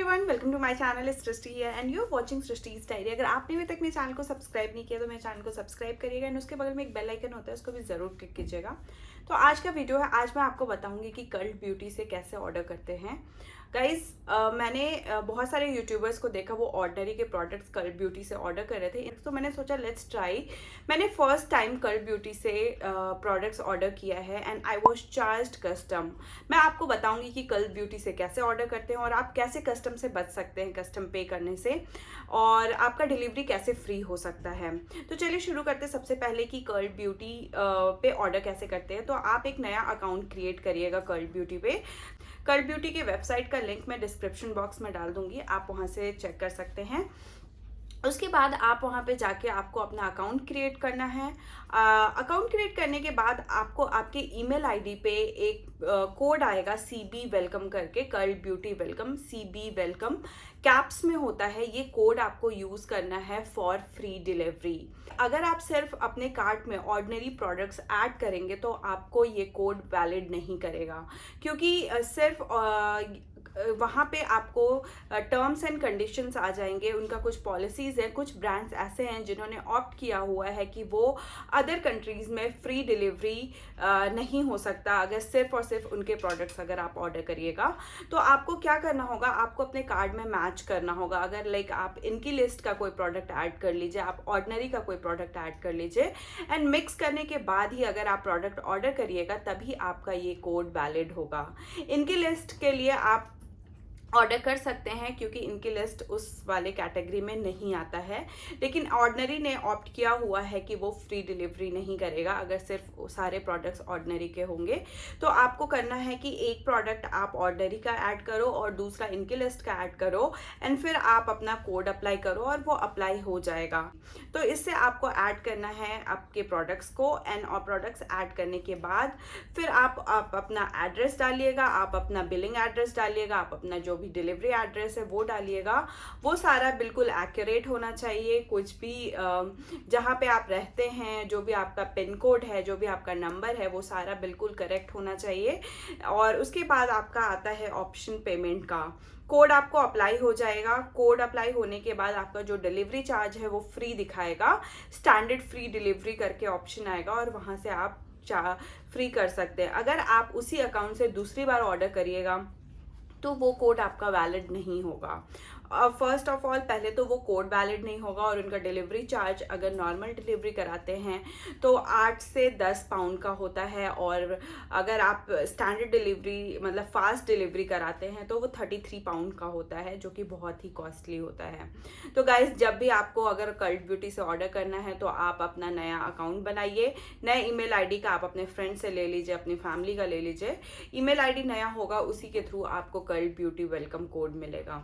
Everyone, welcome to my channel Srishti here and you are watching Srishti's diary. अगर आपने अभी तक मेरे चैनल को सब्सक्राइब नहीं किया तो मेरे चैनल को सब्सक्राइब करिएगा एंड उसके बगल में एक बेल आइकन होता है, उसको भी ज़रूर क्लिक कीजिएगा। तो आज का वीडियो है, आज मैं आपको बताऊंगी कि कल्ट ब्यूटी से कैसे ऑर्डर करते हैं। गाइज मैंने बहुत सारे यूट्यूबर्स को देखा, वो ऑर्डिनरी के प्रोडक्ट्स कल्ट ब्यूटी से ऑर्डर कर रहे थे, तो मैंने सोचा लेट्स ट्राई। मैंने फर्स्ट टाइम कल्ट ब्यूटी से प्रोडक्ट्स ऑर्डर किया है and I was charged custom. मैं आपको बताऊंगी कि कल्ट ब्यूटी से कैसे ऑर्डर करते हैं और आप कैसे कस्टम से बच सकते हैं, कस्टम पे करने से, और आपका डिलीवरी कैसे फ्री हो सकता है। तो चलिए शुरू करते हैं। सबसे पहले कि कल्ट ब्यूटी पे ऑर्डर कैसे करते हैं। तो आप एक नया अकाउंट क्रिएट करिएगा कल्ट ब्यूटी पे। कल्ट ब्यूटी की वेबसाइट का लिंक मैं डिस्क्रिप्शन बॉक्स में डाल दूंगी, आप वहां से चेक कर सकते हैं। उसके बाद आप वहाँ पे जाके आपको अपना अकाउंट क्रिएट करना है। अकाउंट क्रिएट करने के बाद आपको आपके ईमेल आईडी पे एक कोड आएगा CB वेलकम करके, cult beauty welcome, CB welcome caps में होता है। ये कोड आपको यूज़ करना है फॉर फ्री डिलीवरी। अगर आप सिर्फ अपने कार्ट में ऑर्डिनरी प्रोडक्ट्स ऐड करेंगे तो आपको ये कोड वैलिड नहीं करेगा, क्योंकि सिर्फ वहाँ पे आपको टर्म्स एंड कंडीशंस आ जाएंगे। उनका कुछ पॉलिसीज़ है, कुछ ब्रांड्स ऐसे हैं जिन्होंने ऑप्ट किया हुआ है कि वो अदर कंट्रीज़ में फ्री डिलीवरी नहीं हो सकता अगर सिर्फ और सिर्फ उनके प्रोडक्ट्स अगर आप ऑर्डर करिएगा। तो आपको क्या करना होगा, आपको अपने कार्ड में मैच करना होगा। अगर लाइक आप इनकी लिस्ट का कोई प्रोडक्ट ऐड कर लीजिए, आप ऑर्डिनरी का कोई प्रोडक्ट ऐड कर लीजिए एंड मिक्स करने के बाद ही अगर आप प्रोडक्ट ऑर्डर करिएगा तभी आपका ये कोड वैलिड होगा। इनकी लिस्ट के लिए आप ऑर्डर कर सकते हैं क्योंकि इनकी लिस्ट उस वाले कैटेगरी में नहीं आता है, लेकिन ऑर्डिनरी ने ऑप्ट किया हुआ है कि वो फ्री डिलीवरी नहीं करेगा अगर सिर्फ सारे प्रोडक्ट्स ऑर्डिनरी के होंगे। तो आपको करना है कि एक प्रोडक्ट आप ऑर्डिनरी का ऐड करो और दूसरा इनकी लिस्ट का ऐड करो एंड फिर आप अपना कोड अप्लाई करो और वो अप्लाई हो जाएगा। तो इससे आपको ऐड करना है आपके प्रोडक्ट्स को एंड और प्रोडक्ट्स ऐड करने के बाद फिर आप अपना एड्रेस डालिएगा, आप अपना बिलिंग एड्रेस डालिएगा, आप अपना जो भी डिलीवरी एड्रेस है वो डालिएगा। वो सारा बिल्कुल एक्यूरेट होना चाहिए। कुछ भी जहाँ पे आप रहते हैं, जो भी आपका पिन कोड है, जो भी आपका नंबर है, वो सारा बिल्कुल करेक्ट होना चाहिए। और उसके बाद आपका आता है ऑप्शन पेमेंट का। कोड आपको अप्लाई हो जाएगा। कोड अप्लाई होने के बाद आपका जो डिलीवरी चार्ज है वो फ्री दिखाएगा, स्टैंडर्ड फ्री डिलीवरी करके ऑप्शन आएगा और वहाँ से आप फ्री कर सकते हैं। अगर आप उसी अकाउंट से दूसरी बार ऑर्डर करिएगा तो वो कोड आपका वैलिड नहीं होगा। फर्स्ट ऑफ ऑल पहले तो वो कोड वैलिड नहीं होगा और उनका डिलीवरी चार्ज अगर नॉर्मल डिलीवरी कराते हैं तो 8 से 10 पाउंड का होता है, और अगर आप स्टैंडर्ड डिलीवरी मतलब फास्ट डिलीवरी कराते हैं तो वो 33 पाउंड का होता है, जो कि बहुत ही कॉस्टली होता है। तो गाइज, जब भी आपको अगर कल्ट ब्यूटी से ऑर्डर करना है तो आप अपना नया अकाउंट बनाइए। नए ईमेल आईडी का आप अपने फ्रेंड से ले लीजिए, अपनी फैमिली का ले लीजिए। ईमेल आईडी नया होगा, उसी के थ्रू आपको कल्ट ब्यूटी वेलकम कोड मिलेगा।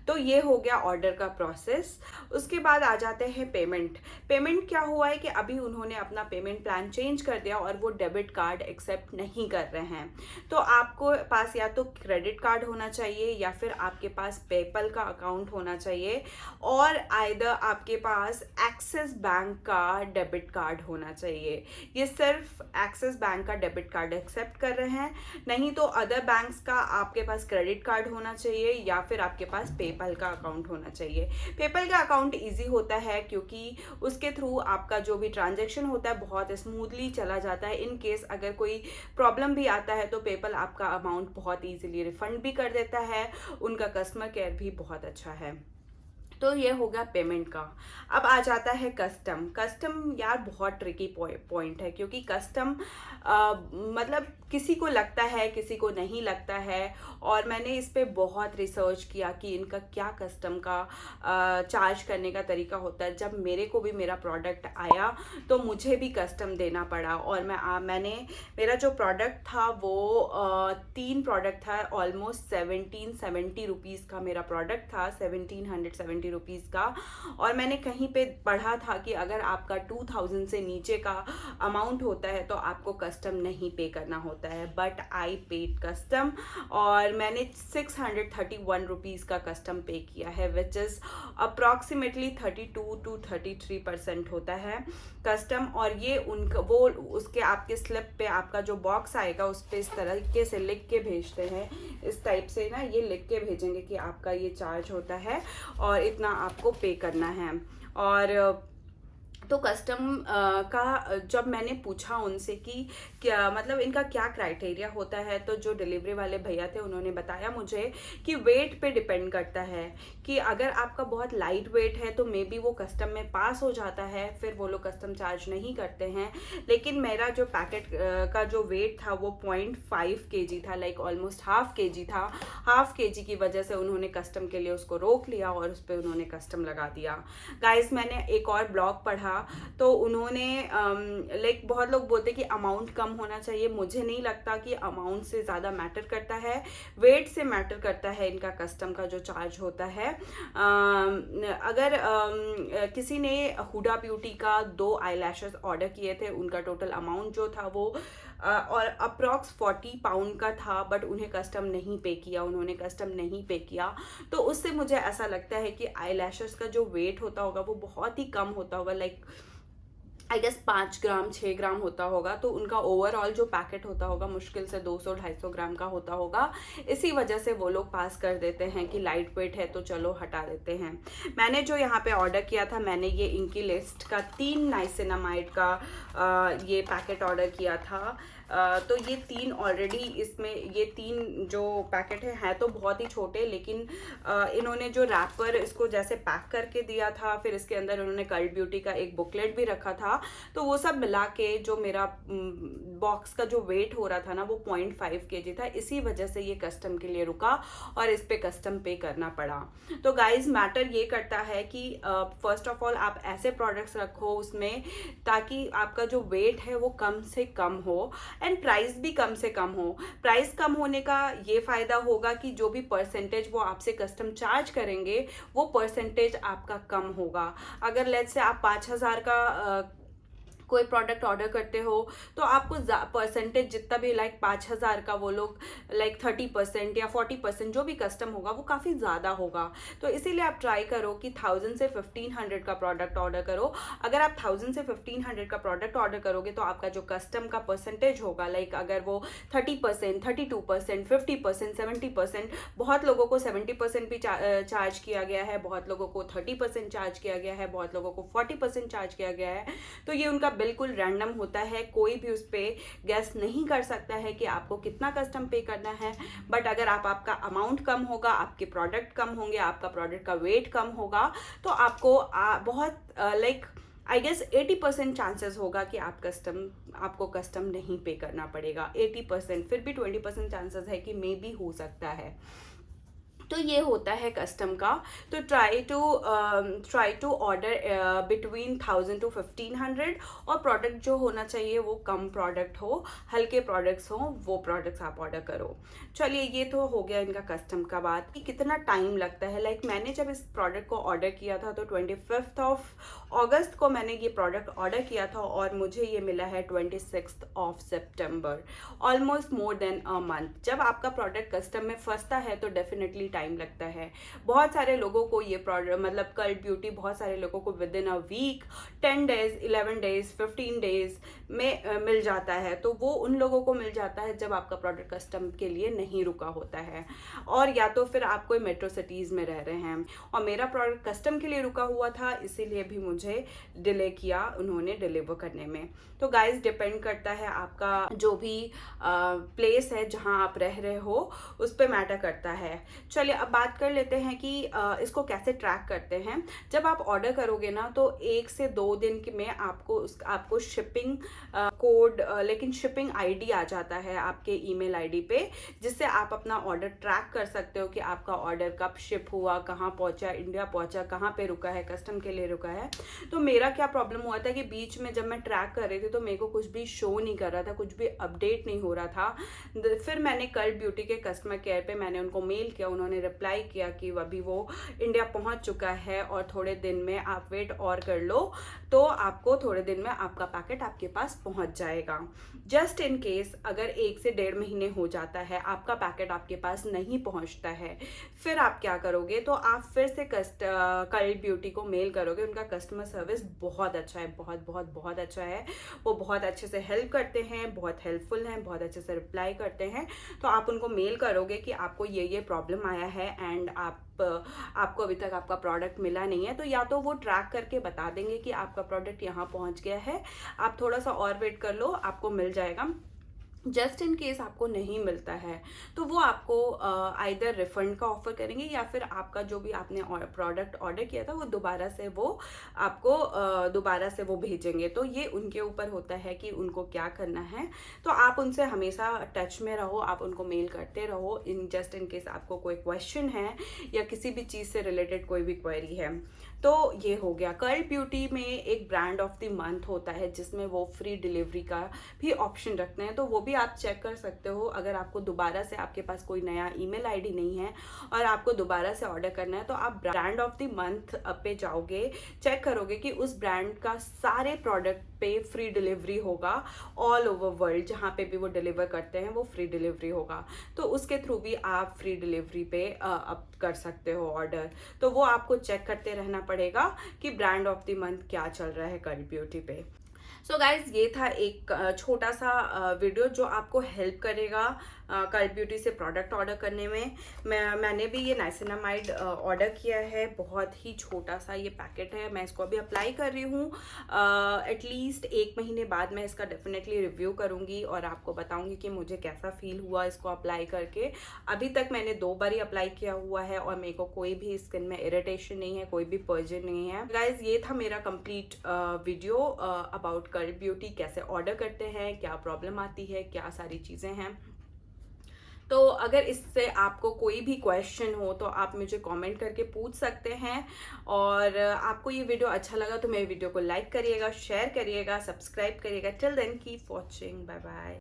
तो ये हो गया ऑर्डर का प्रोसेस। उसके बाद आ जाते हैं पेमेंट। पेमेंट क्या हुआ है कि अभी उन्होंने अपना पेमेंट प्लान चेंज कर दिया और वो डेबिट कार्ड एक्सेप्ट नहीं कर रहे हैं। तो आपको पास या तो क्रेडिट कार्ड होना चाहिए या फिर आपके पास पेपल का अकाउंट होना चाहिए, और आइदर आपके पास एक्सिस बैंक का डेबिट कार्ड होना चाहिए। ये सिर्फ एक्सिस बैंक का डेबिट कार्ड एक्सेप्ट कर रहे हैं, नहीं तो अदर बैंक्स का आपके पास क्रेडिट कार्ड होना चाहिए या फिर आपके पास पेपल का अकाउंट होना चाहिए। पेपल का अकाउंट इजी होता है क्योंकि उसके थ्रू आपका जो भी ट्रांजैक्शन होता है बहुत स्मूथली चला जाता है। इन केस अगर कोई प्रॉब्लम भी आता है तो पेपल आपका अमाउंट बहुत इजीली रिफंड भी कर देता है। उनका कस्टमर केयर भी बहुत अच्छा है। तो ये हो गया पेमेंट का। अब आ जाता है कस्टम। कस्टम यार बहुत ट्रिकी पॉइंट है, क्योंकि कस्टम मतलब किसी को लगता है, किसी को नहीं लगता है, और मैंने इस पे बहुत रिसर्च किया कि इनका क्या कस्टम का चार्ज करने का तरीका होता है। जब मेरे को भी मेरा प्रोडक्ट आया तो मुझे भी कस्टम देना पड़ा, और मैंने मेरा जो प्रोडक्ट था वो 3 प्रोडक्ट था, ऑलमोस्ट 1770 रुपीज़ का मेरा प्रोडक्ट था, 1770 रुपीज़ का। और मैंने कहीं पे पढ़ा था कि अगर आपका 2000 से नीचे का अमाउंट होता है तो आपको कस्टम नहीं पे करना होता है, बट आई पेड कस्टम और मैंने 631 रुपीज़ का कस्टम पे किया है, विच इज़ अप्रॉक्सीमेटली 32 to 33% होता है कस्टम। और ये उनका वो उसके आपके स्लिप पे आपका जो बॉक्स आएगा उस पर इस तरीके से लिख के भेजते हैं, इस टाइप से ना ये लिख के भेजेंगे कि आपका ये चार्ज होता है और इतना आपको पे करना है। और तो कस्टम का जब मैंने पूछा उनसे कि क्या मतलब इनका क्या क्राइटेरिया होता है, तो जो डिलीवरी वाले भैया थे उन्होंने बताया मुझे कि वेट पे डिपेंड करता है, कि अगर आपका बहुत लाइट वेट है तो मे बी वो कस्टम में पास हो जाता है, फिर वो लोग कस्टम चार्ज नहीं करते हैं। लेकिन मेरा जो पैकेट का जो वेट था वो 0.5 kg था, लाइक ऑलमोस्ट हाफ kg था। हाफ kg की वजह से उन्होंने कस्टम के लिए उसको रोक लिया और उस पर उन्होंने कस्टम लगा दिया। गाइस मैंने एक और ब्लॉग पढ़ा तो उन्होंने लाइक बहुत लोग बोलते कि अमाउंट कम होना चाहिए, मुझे नहीं लगता कि अमाउंट से ज़्यादा मैटर करता है, वेट से मैटर करता है इनका कस्टम का जो चार्ज होता है। अगर किसी ने हुडा ब्यूटी का 2 आई-लैशेस ऑर्डर किए थे, उनका टोटल अमाउंट जो था वो और अप्रॉक्स 40 पाउंड का था, बट उन्हें कस्टम नहीं पे किया, उन्होंने कस्टम नहीं पे किया। तो उससे मुझे ऐसा लगता है कि आई-लैशेस का जो वेट होता होगा वो बहुत ही कम होता होगा, लाइक आई गेस 5 ग्राम 6 ग्राम होता होगा। तो उनका ओवरऑल जो पैकेट होता होगा मुश्किल से 200-250 ग्राम का होता होगा। इसी वजह से वो लोग पास कर देते हैं कि लाइट वेट है तो चलो हटा देते हैं। मैंने जो यहाँ पे ऑर्डर किया था, मैंने ये इंकी लिस्ट का 3 नाइसिनामाइड का ये पैकेट ऑर्डर किया था। तो ये 3 ऑलरेडी इसमें ये 3 जो पैकेट है तो बहुत ही छोटे, लेकिन इन्होंने जो रैपर इसको जैसे पैक करके दिया था, फिर इसके अंदर उन्होंने कल्ट ब्यूटी का एक बुकलेट भी रखा था। तो वो सब मिला के जो मेरा बॉक्स का जो वेट हो रहा था ना वो 0.5 kg था। इसी वजह से ये कस्टम के लिए रुका और इस पे कस्टम पे करना पड़ा। तो गाइज मैटर ये करता है कि फर्स्ट ऑफ ऑल आप ऐसे प्रोडक्ट्स रखो उसमें ताकि आपका जो वेट है वो कम से कम हो एंड प्राइस भी कम से कम हो। प्राइस कम होने का ये फ़ायदा होगा कि जो भी परसेंटेज वो आपसे कस्टम चार्ज करेंगे वो परसेंटेज आपका कम होगा। अगर लेट्स से आप 5000 का कोई प्रोडक्ट ऑर्डर करते हो तो आपको परसेंटेज जितना भी लाइक 5000 का वो लोग लाइक 30% या 40% जो भी कस्टम होगा वो काफ़ी ज़्यादा होगा। तो इसीलिए आप ट्राई करो कि 1000 से 1500 का प्रोडक्ट ऑर्डर करो। अगर आप 1000 से 1500 का प्रोडक्ट ऑर्डर करोगे तो आपका जो कस्टम का परसेंटेज होगा, लाइक अगर वो 30%, 32%, 50%, 70%, बहुत लोगों को 70% भी चार्ज किया गया है, बहुत लोगों को 30% चार्ज किया गया है, बहुत लोगों को 40% चार्ज किया गया है। तो ये उनका बिल्कुल रैंडम होता है, कोई भी उस पर गेस नहीं कर सकता है कि आपको कितना कस्टम पे करना है। बट अगर आपका अमाउंट कम होगा, आपके प्रोडक्ट कम होंगे, आपका प्रोडक्ट का वेट कम होगा तो आपको बहुत लाइक आई गेस 80% चांसेस होगा कि आपको कस्टम नहीं पे करना पड़ेगा। 80%, फिर भी 20% चांसेस है कि मे बी हो सकता है। तो ये होता है कस्टम का। तो try to order between 1000 to 1500 और प्रोडक्ट जो होना चाहिए वो कम प्रोडक्ट हो, हल्के प्रोडक्ट्स हो, वो प्रोडक्ट्स आप ऑर्डर करो। चलिए ये तो हो गया इनका कस्टम का बात कि कितना टाइम लगता है। लाइक मैंने जब इस प्रोडक्ट को ऑर्डर किया था तो 25 अगस्त को मैंने ये प्रोडक्ट ऑर्डर किया था और मुझे ये मिला है 26 सितंबर, almost more than a month. जब आपका प्रोडक्ट कस्टम में फंसता है तो डेफिनेटली टाइम लगता है। बहुत सारे लोगों को ये प्रोडक्ट मतलब कल्ट ब्यूटी बहुत सारे लोगों को within a week, 10 days, 11 days, 15 days में मिल जाता है। तो वो उन लोगों को मिल जाता है जब आपका प्रोडक्ट कस्टम के लिए नहीं रुका होता है, और या तो फिर आप कोई मेट्रो सिटीज़ में रह रहे हैं। और मेरा प्रोडक्ट कस्टम के लिए रुका हुआ था, इसीलिए भी मुझे डिले किया उन्होंने डिलीवर करने में। तो गाइस डिपेंड करता है आपका जो भी प्लेस है जहां आप रह रहे हो उस पर मैटर करता है। चलिए अब बात कर लेते हैं कि इसको कैसे ट्रैक करते हैं। जब आप ऑर्डर करोगे ना तो 1 से 2 दिन में आपको शिपिंग कोड लेकिन शिपिंग आईडी आ जाता है आपके ईमेल आईडी पे, जिससे आप अपना ऑर्डर ट्रैक कर सकते हो कि आपका ऑर्डर कब शिप हुआ, कहाँ पहुंचा, इंडिया पहुंचा, कहाँ पे रुका है, कस्टम के लिए रुका है। तो मेरा क्या प्रॉब्लम हुआ था कि बीच में जब मैं ट्रैक कर रही थी तो मेरे को कुछ भी शो नहीं कर रहा था, कुछ भी अपडेट नहीं हो रहा था। फिर मैंने कर्ल ब्यूटी के कस्टमर केयर पे मैंने उनको मेल किया, उन्होंने रिप्लाई किया कि अभी वो इंडिया पहुंच चुका है और थोड़े दिन में आप वेट और कर लो, तो आपको थोड़े दिन में आपका पैकेट आपके पास पहुंच जाएगा। जस्ट इन केस अगर 1 से 1.5 महीने हो जाता है, आपका पैकेट आपके पास नहीं पहुंचता है, फिर आप क्या करोगे? तो आप फिर से कर्ल ब्यूटी को मेल करोगे। उनका कस्टमर सर्विस बहुत अच्छा है, बहुत बहुत बहुत अच्छा है। वो बहुत अच्छे से हेल्प करते हैं, बहुत हेल्पफुल हैं, बहुत अच्छे से रिप्लाई करते हैं। तो आप उनको मेल करोगे कि आपको ये प्रॉब्लम आया है एंड आपको अभी तक आपका प्रोडक्ट मिला नहीं है, तो या तो वो ट्रैक करके बता देंगे कि आपका प्रोडक्ट यहाँ पहुँच गया है, आप थोड़ा सा और वेट कर लो, आपको मिल जाएगा। जस्ट इन केस आपको नहीं मिलता है तो वो आपको आइदर रिफंड का ऑफर करेंगे या फिर आपका जो भी आपने प्रोडक्ट ऑर्डर किया था वो दोबारा से वो आपको दोबारा से वो भेजेंगे। तो ये उनके ऊपर होता है कि उनको क्या करना है। तो आप उनसे हमेशा टच में रहो, आप उनको मेल करते रहो इन जस्ट इन केस आपको कोई क्वेश्चन है या किसी भी चीज़ से रिलेटेड कोई भी क्वेरी है। तो ये हो गया। कर्ल ब्यूटी में एक ब्रांड ऑफ द मंथ होता है जिसमें वो फ्री डिलीवरी का भी ऑप्शन रखते हैं, तो वो भी आप चेक कर सकते हो। अगर आपको दोबारा से आपके पास कोई नया ईमेल आईडी नहीं है और आपको दोबारा से ऑर्डर करना है, तो आप ब्रांड ऑफ द मंथ पे जाओगे, चेक करोगे कि उस ब्रांड का सारे प्रोडक्ट पे फ्री डिलीवरी होगा। ऑल ओवर वर्ल्ड जहाँ पे भी वो डिलीवर करते हैं वो फ्री डिलीवरी होगा, तो उसके थ्रू भी आप फ्री डिलीवरी पे अप कर सकते हो ऑर्डर। तो वो आपको चेक करते रहना पड़ेगा कि ब्रांड ऑफ द मंथ क्या चल रहा है कर्ल ब्यूटी पे। सो गाइज, ये था एक छोटा सा वीडियो जो आपको हेल्प करेगा कर्ल ब्यूटी से प्रोडक्ट ऑर्डर करने में। मैंने भी ये नाइसिनामाइड ऑर्डर किया है, बहुत ही छोटा सा ये पैकेट है। मैं इसको अभी अप्लाई कर रही हूँ। एटलीस्ट 1 महीने बाद मैं इसका डेफिनेटली रिव्यू करूँगी और आपको बताऊँगी कि मुझे कैसा फील हुआ इसको अप्लाई करके। अभी तक मैंने 2 बार ही अप्लाई किया हुआ है और मेरे को कोई भी स्किन में इरिटेशन नहीं है, कोई भी पर्जन नहीं है। गाइज, ये था मेरा complete video about curl beauty, कैसे ऑर्डर करते हैं, क्या प्रॉब्लम आती है, क्या सारी चीज़ें हैं। तो अगर इससे आपको कोई भी क्वेश्चन हो तो आप मुझे कमेंट करके पूछ सकते हैं। और आपको ये वीडियो अच्छा लगा तो मेरे वीडियो को लाइक करिएगा, शेयर करिएगा, सब्सक्राइब करिएगा। Till then keep watching, bye bye.